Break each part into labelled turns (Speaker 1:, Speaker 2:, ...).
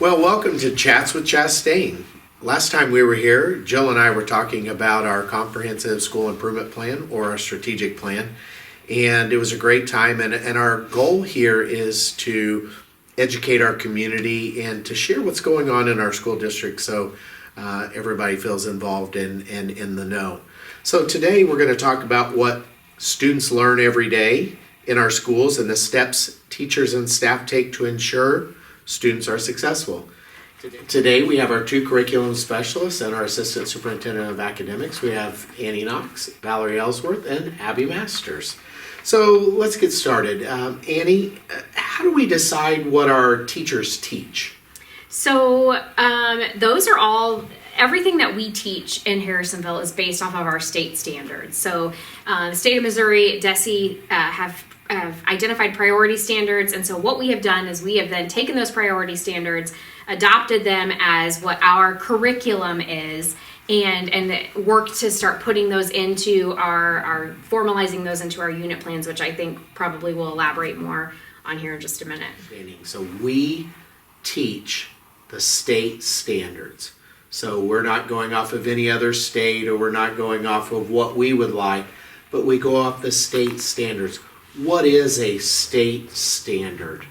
Speaker 1: Well, welcome to Chats with Chastain. Last time we were here, Jill and I were talking about our comprehensive school improvement plan, or our strategic plan, and it was a great time. And our goal here is to educate our community and to share what's going on in our school district so everybody feels involved and in the know. So today we're going to talk about what students learn every day in our schools and the steps teachers and staff take to ensure students are successful. Today we have our two curriculum specialists and our assistant superintendent of academics. We have Annie Knox, Valerie Ellsworth, and Abby Masters. So let's get started. Annie, how do we decide what our teachers teach?
Speaker 2: So those are all, everything that we teach in Harrisonville is based off of our state standards. So the state of Missouri, DESE have identified priority standards, and so what we have done is we have then taken those priority standards, adopted them as what our curriculum is, and worked to start putting those into our formalizing those into our unit plans, which I think probably will elaborate more on here in just a minute.
Speaker 1: So we teach the state standards. So we're not going off of any other state, or we're not going off of what we would like, but we go off the state standards. What is a state standard?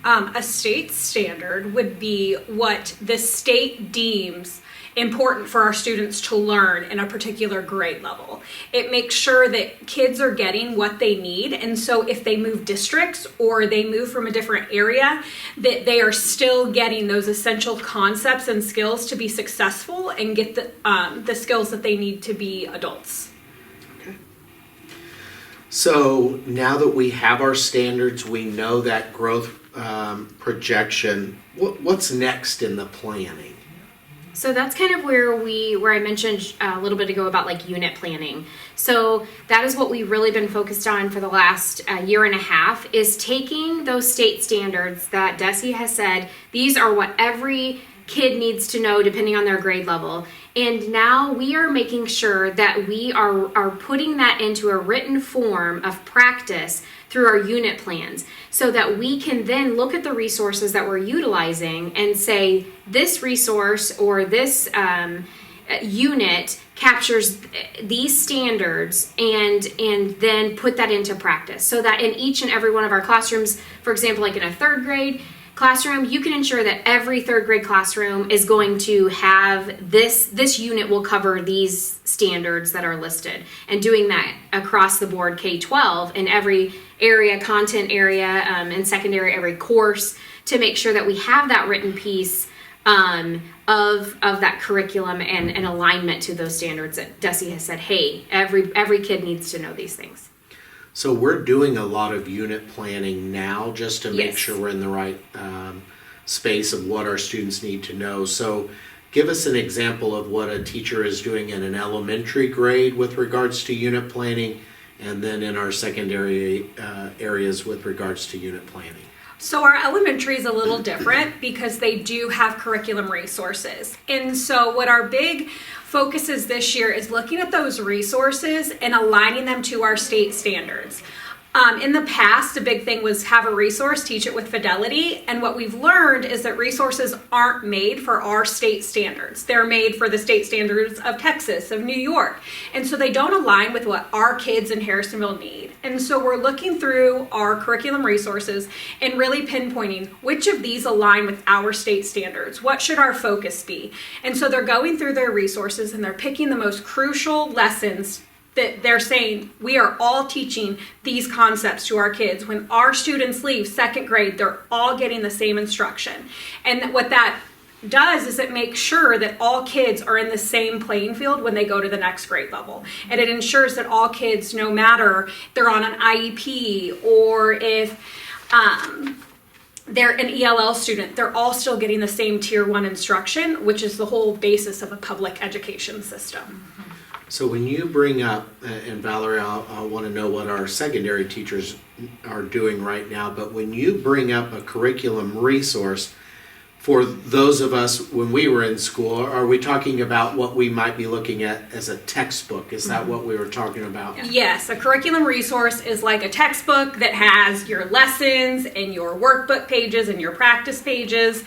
Speaker 3: A state standard would be what the state deems important for our students to learn in a particular grade level. It makes sure that kids are getting what they need, and so if they move districts or they move from a different area, that they are still getting those essential concepts and skills to be successful and get the skills that they need to be adults.
Speaker 1: So now that we have our standards, we know that growth projection, what's next in the planning?
Speaker 2: So that's kind of where I mentioned a little bit ago about like unit planning. So that is what we've really been focused on for the last year and a half, is taking those state standards that DESE has said, these are what every kid needs to know depending on their grade level. And now we are making sure that we are putting that into a written form of practice through our unit plans, so that we can then look at the resources that we're utilizing and say, this resource or this unit captures these standards, and then put that into practice, so that in each and every one of our classrooms, for example, like in a third grade classroom, you can ensure that every third grade classroom is going to have this unit will cover these standards that are listed, and doing that across the board K-12 in every area, content area, and secondary, every course, to make sure that we have that written piece of that curriculum and alignment to those standards that DESE has said, hey, every kid needs to know these things.
Speaker 1: So we're doing a lot of unit planning now just to make
Speaker 2: Yes.
Speaker 1: sure we're in the right space of what our students need to know. So give us an example of what a teacher is doing in an elementary grade with regards to unit planning, and then in our secondary areas with regards to unit planning.
Speaker 3: So our elementary is a little different because they do have curriculum resources. And so what our big focus is this year is looking at those resources and aligning them to our state standards. In the past, a big thing was have a resource, teach it with fidelity. And what we've learned is that resources aren't made for our state standards. They're made for the state standards of Texas, of New York. And so they don't align with what our kids in Harrisonville need. And so we're looking through our curriculum resources and really pinpointing which of these align with our state standards. What should our focus be? And so they're going through their resources and they're picking the most crucial lessons that they're saying, we are all teaching these concepts to our kids. When our students leave second grade, they're all getting the same instruction. And what that does is it makes sure that all kids are in the same playing field when they go to the next grade level. And it ensures that all kids, no matter they're on an IEP or if they're an ELL student, they're all still getting the same tier 1 instruction, which is the whole basis of a public education system.
Speaker 1: So when you bring up, and Valerie, I want to know what our secondary teachers are doing right now, but when you bring up a curriculum resource, for those of us when we were in school, are we talking about what we might be looking at as a textbook? Is that what we were talking about?
Speaker 3: Yes, a curriculum resource is like a textbook that has your lessons and your workbook pages and your practice pages.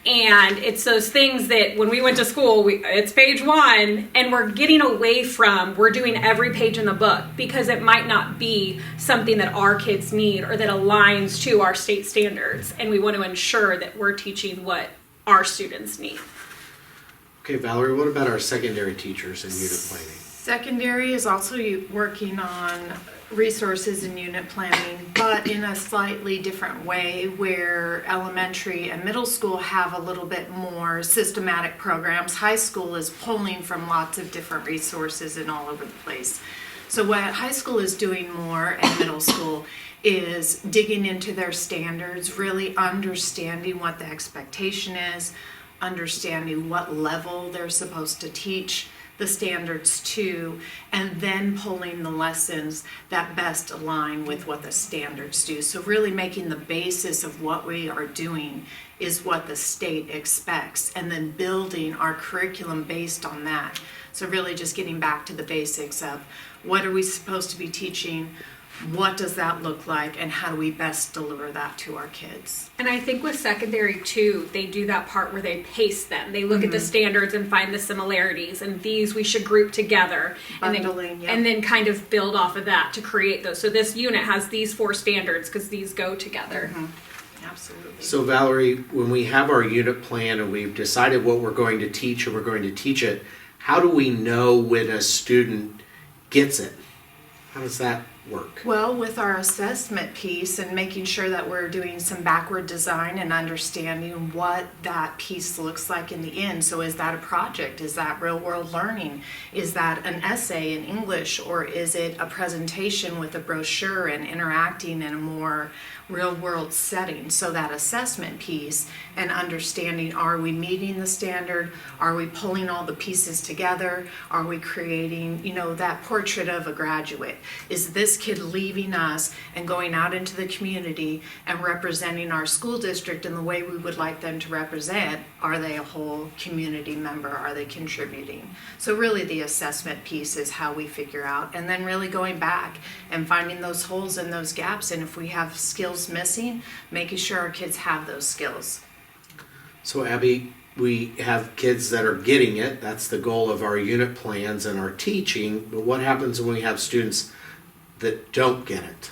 Speaker 3: And it's those things that when we went to school, it's page 1, and we're getting away from, we're doing every page in the book because it might not be something that our kids need or that aligns to our state standards. And we want to ensure that we're teaching what our students need.
Speaker 1: Okay, Valerie, what about our secondary teachers in unit planning?
Speaker 4: Secondary is also working on resources and unit planning, but in a slightly different way, where elementary and middle school have a little bit more systematic programs. High school is pulling from lots of different resources and all over the place. So what high school is doing more and middle school is digging into their standards, really understanding what the expectation is, understanding what level they're supposed to teach the standards to, and then pulling the lessons that best align with what the standards do. So really making the basis of what we are doing is what the state expects, and then building our curriculum based on that. So really just getting back to the basics of what are we supposed to be teaching, what does that look like, and how do we best deliver that to our kids.
Speaker 3: And I think with secondary too, they do that part where they pace them. They look at the standards and find the similarities, and these we should group together.
Speaker 4: Bundling,
Speaker 3: and then kind of build off of that to create those. So this unit has these 4 standards because these go together.
Speaker 4: Absolutely.
Speaker 1: So Valerie, when we have our unit plan and we've decided what we're going to teach and we're going to teach it, how do we know when a student gets it? How does that work?
Speaker 4: Well, with our assessment piece and making sure that we're doing some backward design and understanding what that piece looks like in the end. So is that a project? Is that real world learning? Is that an essay in English, or is it a presentation with a brochure and interacting in a more real world setting? So that assessment piece and understanding, are we meeting the standard? Are we pulling all the pieces together? Are we creating, that portrait of a graduate? Is this kid leaving us and going out into the community and representing our school district in the way we would like them to represent? Are they a whole community member? Are they contributing? So really the assessment piece is how we figure out, and then really going back and finding those holes and those gaps, and if we have skills missing, making sure our kids have those skills.
Speaker 1: So Abby, we have kids that are getting it. That's the goal of our unit plans and our teaching. But what happens when we have students that don't get it?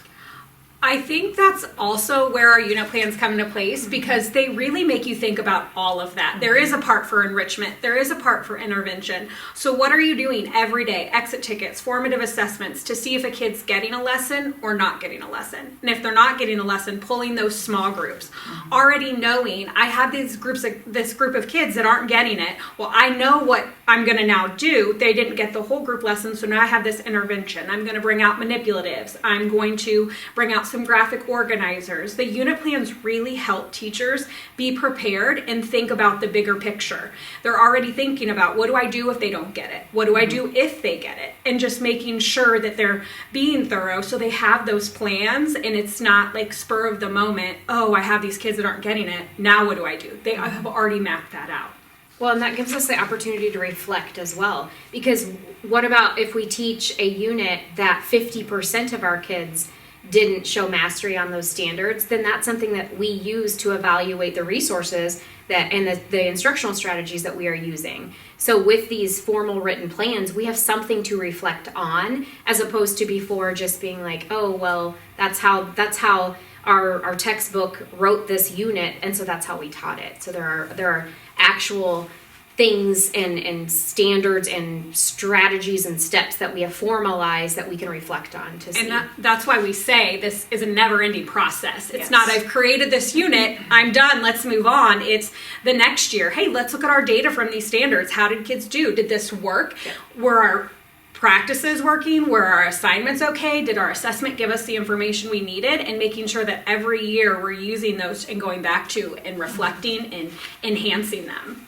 Speaker 3: I think that's also where our unit plans come into place, because they really make you think about all of that. There is a part for enrichment. There is a part for intervention. So what are you doing every day? Exit tickets, formative assessments to see if a kid's getting a lesson or not getting a lesson. And if they're not getting a lesson, pulling those small groups. Already knowing I have this group of kids that aren't getting it. Well, I know what I'm going to now do. They didn't get the whole group lesson, so now I have this intervention. I'm going to bring out manipulatives. I'm going to bring out some graphic organizers. The unit plans really help teachers be prepared and think about the bigger picture. They're already thinking about, what do I do if they don't get it? What do I do if they get it? And just making sure that they're being thorough so they have those plans, and it's not like spur of the moment, oh, I have these kids that aren't getting it, now what do I do? They have already mapped that out.
Speaker 2: Well, and that gives us the opportunity to reflect as well. Because what about if we teach a unit that 50% of our kids didn't show mastery on those standards? Then that's something that we use to evaluate the resources that and the instructional strategies that we are using. So with these formal written plans, we have something to reflect on, as opposed to before just being like, oh, well, that's how our textbook wrote this unit, and so that's how we taught it. So there are actual things and standards and strategies and steps that we have formalized that we can reflect on to see.
Speaker 3: And that's why we say this is a never-ending process. It's
Speaker 2: Yes.
Speaker 3: not, I've created this unit, I'm done, let's move on. It's the next year, hey, let's look at our data from these standards. How did kids do? Did this work?
Speaker 2: Yeah.
Speaker 3: Were our practices working? Were our assignments okay? Did our assessment give us the information we needed? And making sure that every year we're using those and going back to and reflecting and enhancing them.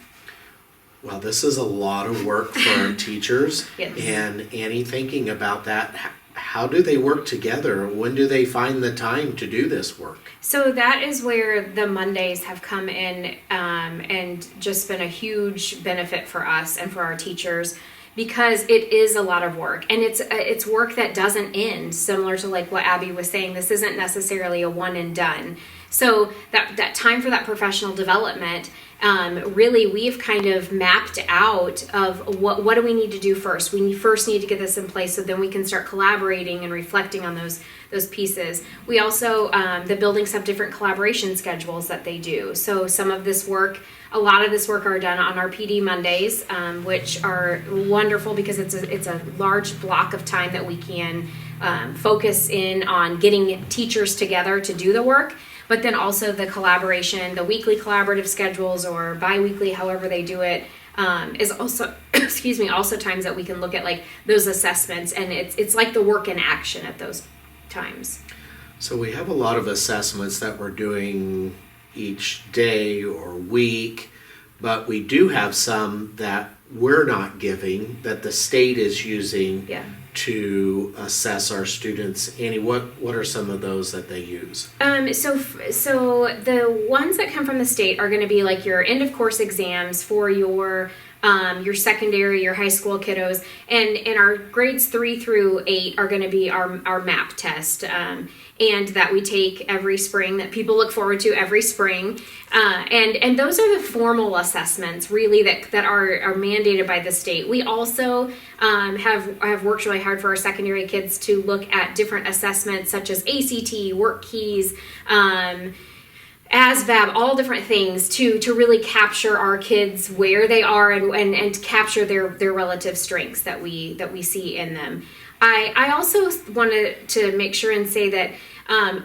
Speaker 1: Well, this is a lot of work for our teachers.
Speaker 2: Yes.
Speaker 1: And Annie, thinking about that, how do they work together? When do they find the time to do this work?
Speaker 2: So that is where the Mondays have come in and just been a huge benefit for us and for our teachers, because it is a lot of work, and it's work that doesn't end. Similar to like what Abby was saying, this isn't necessarily a one and done. So that time for that professional development, really we've kind of mapped out of what do we need to do first. We first need to get this in place so then we can start collaborating and reflecting on those pieces. We also, the buildings have different collaboration schedules that they do. So some of this work, a lot of this work are done on our PD Mondays, which are wonderful because it's a large block of time that we can focus in on getting teachers together to do the work. But then also the collaboration, the weekly collaborative schedules or bi-weekly, however they do it, is also, also times that we can look at like those assessments, and it's like the work in action at those times.
Speaker 1: So we have a lot of assessments that we're doing each day or week, but we do have some that we're not giving, that the state is using to assess our students. Annie, what are some of those that they use?
Speaker 2: So the ones that come from the state are going to be like your end of course exams for your secondary, your high school kiddos, and our grades 3 through 8 are going to be our MAP test, and that we take every spring, that people look forward to every spring, and those are the formal assessments really that are mandated by the state. We also have worked really hard for our secondary kids to look at different assessments such as ACT, work keys, ASVAB, all different things to really capture our kids where they are and capture their relative strengths that we see in them. I also wanted to make sure and say that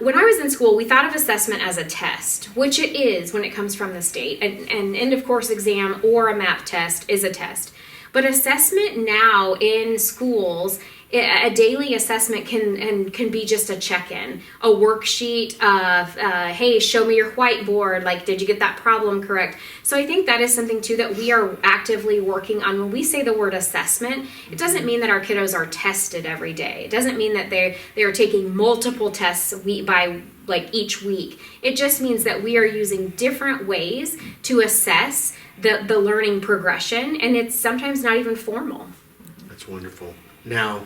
Speaker 2: when I was in school, we thought of assessment as a test, which it is when it comes from the state. An end of course exam or a MAP test is a test. But assessment now in schools, a daily assessment can be just a check-in, a worksheet of, hey, show me your whiteboard, like, did you get that problem correct? So I think that is something too that we are actively working on. When we say the word assessment, it doesn't mean that our kiddos are tested every day. It doesn't mean that they are taking multiple tests each week. It just means that we are using different ways to assess the learning progression, and it's sometimes not even formal.
Speaker 1: That's wonderful. Now,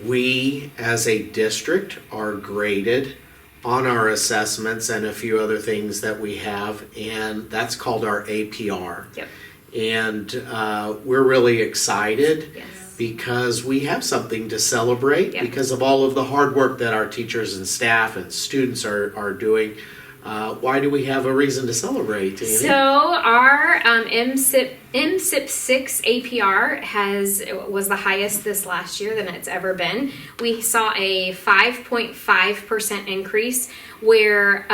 Speaker 1: we as a district are graded on our assessments and a few other things that we have, and that's called our APR.
Speaker 2: Yep.
Speaker 1: And we're really excited because we have something to celebrate because of all of the hard work that our teachers and staff and students are doing. Why do we have a reason to celebrate, Annie?
Speaker 2: So our MSIP 6 APR was the highest this last year than it's ever been. We saw a 5.5% increase where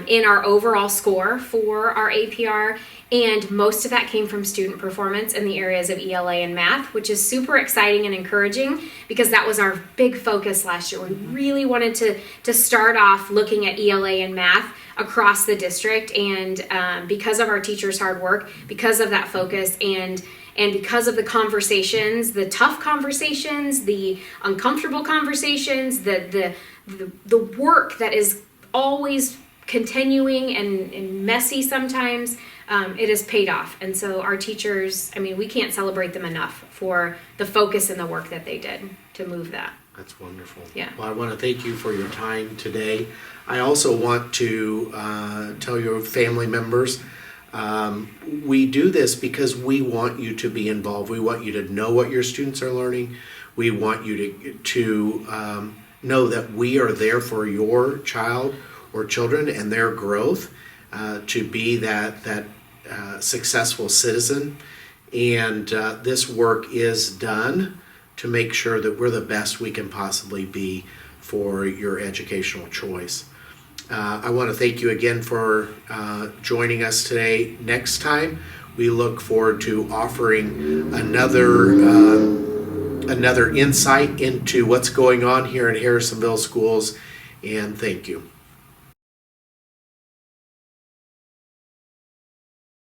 Speaker 2: in our overall score for our APR, and most of that came from student performance in the areas of ELA and math, which is super exciting and encouraging because that was our big focus last year. We really wanted to start off looking at ELA and math across the district, and because of our teachers' hard work, because of that focus, and because of the conversations, the tough conversations, the uncomfortable conversations, the work that is always continuing and messy sometimes, it has paid off. And so our teachers, we can't celebrate them enough for the focus and the work that they did to move that.
Speaker 1: That's wonderful.
Speaker 2: Yeah.
Speaker 1: Well, I want to thank you for your time today. I also want to tell your family members, we do this because we want you to be involved. We want you to know what your students are learning. We want you to know that we are there for your child or children and their growth, to be that successful citizen. And this work is done to make sure that we're the best we can possibly be for your educational choice. I want to thank you again for joining us today. Next time, we look forward to offering another insight into what's going on here at Harrisonville Schools, and thank you.